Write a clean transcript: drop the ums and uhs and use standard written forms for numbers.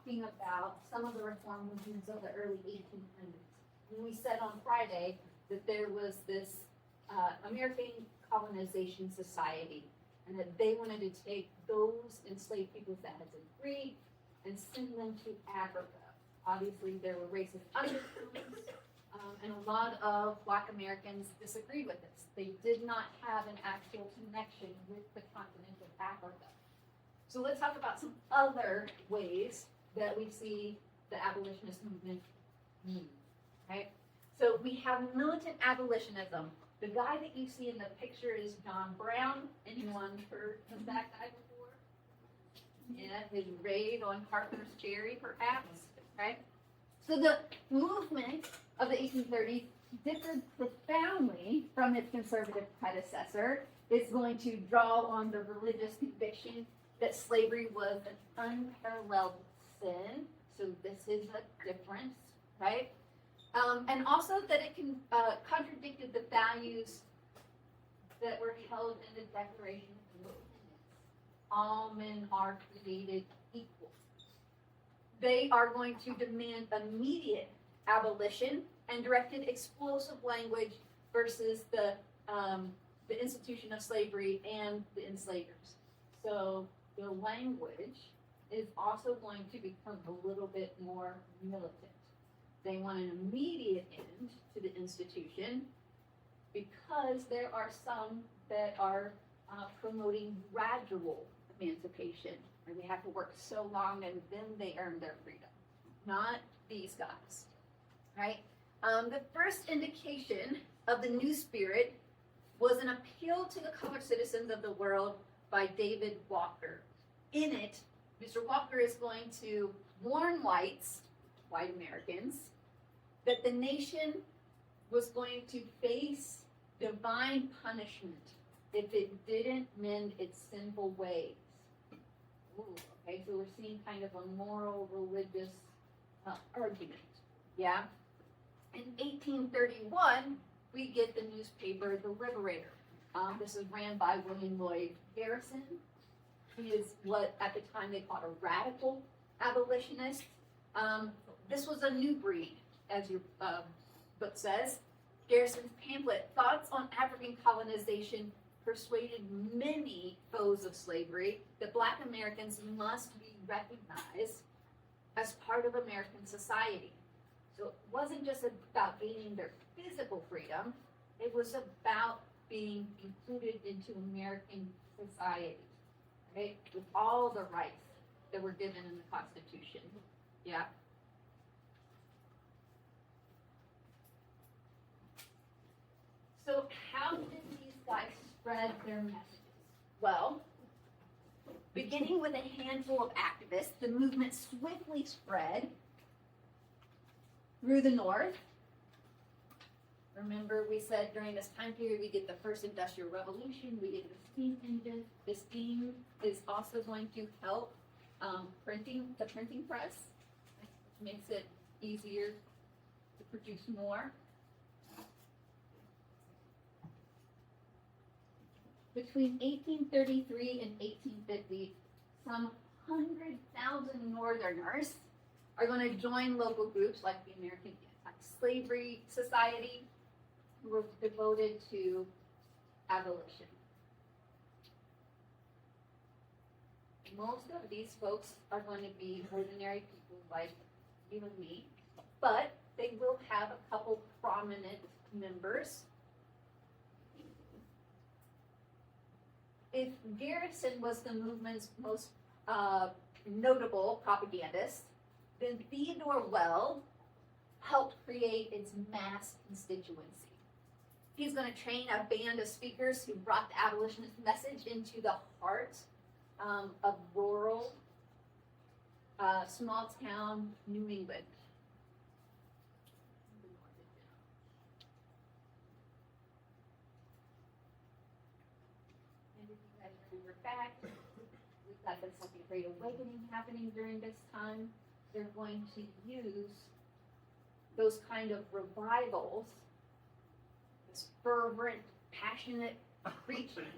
talking about some of the reform movements of the early 1800s. And we said on Friday that there was this American Colonization Society, and that they wanted to take those enslaved peoples that had been freed and send them to Africa. Obviously, there were racist undertones, and a lot of Black Americans disagreed with this. They did not have an actual connection with the continent of Africa. So let's talk about some other ways that we see the abolitionist movement move, right? So we have militant abolitionism. The guy that you see in the picture is John Brown. Anyone heard of that guy before? Yeah, his raid on Harper's Ferry, perhaps, right? So the movement of the 1830s differed profoundly from its conservative predecessor. It's going to draw on the religious conviction that slavery was an unparalleled sin. So this is a difference, right? And also that it contradicted the values that were held in the Declaration of Independence. All men are created equal. They are going to demand immediate abolition and directed explosive language versus the institution of slavery and the enslavers. So the language is also going to become a little bit more militant. They want an immediate end to the institution because there are some that are promoting gradual emancipation, where they have to work so long and then they earn their freedom. Not these guys, right? The first indication of the new spirit was an appeal to the colored citizens of the world by David Walker. In it, Mr. Walker is going to warn white Americans, that the nation was going to face divine punishment if it didn't mend its sinful ways. Ooh, okay, so we're seeing kind of a moral, religious argument, yeah? In 1831, we get the newspaper The Liberator. This is ran by William Lloyd Garrison. He is what at the time they called a radical abolitionist. This was a new breed, as your book says. Garrison's pamphlet, Thoughts on African Colonization, persuaded many foes of slavery that Black Americans must be recognized as part of American society. So it wasn't just about gaining their physical freedom, it was about being included into American society, right? With all the rights that were given in the Constitution, yeah? So how did these guys spread their messages? Well, beginning with a handful of activists, the movement swiftly spread through the North. Remember, we said during this time period, we get the first industrial revolution, we get the steam engine. The steam is also going to help the printing press, which makes it easier to produce more. Between 1833 and 1850, some 100,000 Northerners are going to join local groups like the American Anti-Slavery Society, who were devoted to abolition. Most of these folks are going to be ordinary people like you and me, but they will have a couple prominent members. If Garrison was the movement's most notable propagandist, then Theodore Well helped create its mass constituency. He's going to train a band of speakers who brought the abolitionist message into the heart of rural, small town New England. And if you guys remember back, we've got the Second Great Awakening happening during this time. They're going to use those kind of revivals, this fervent, passionate preaching,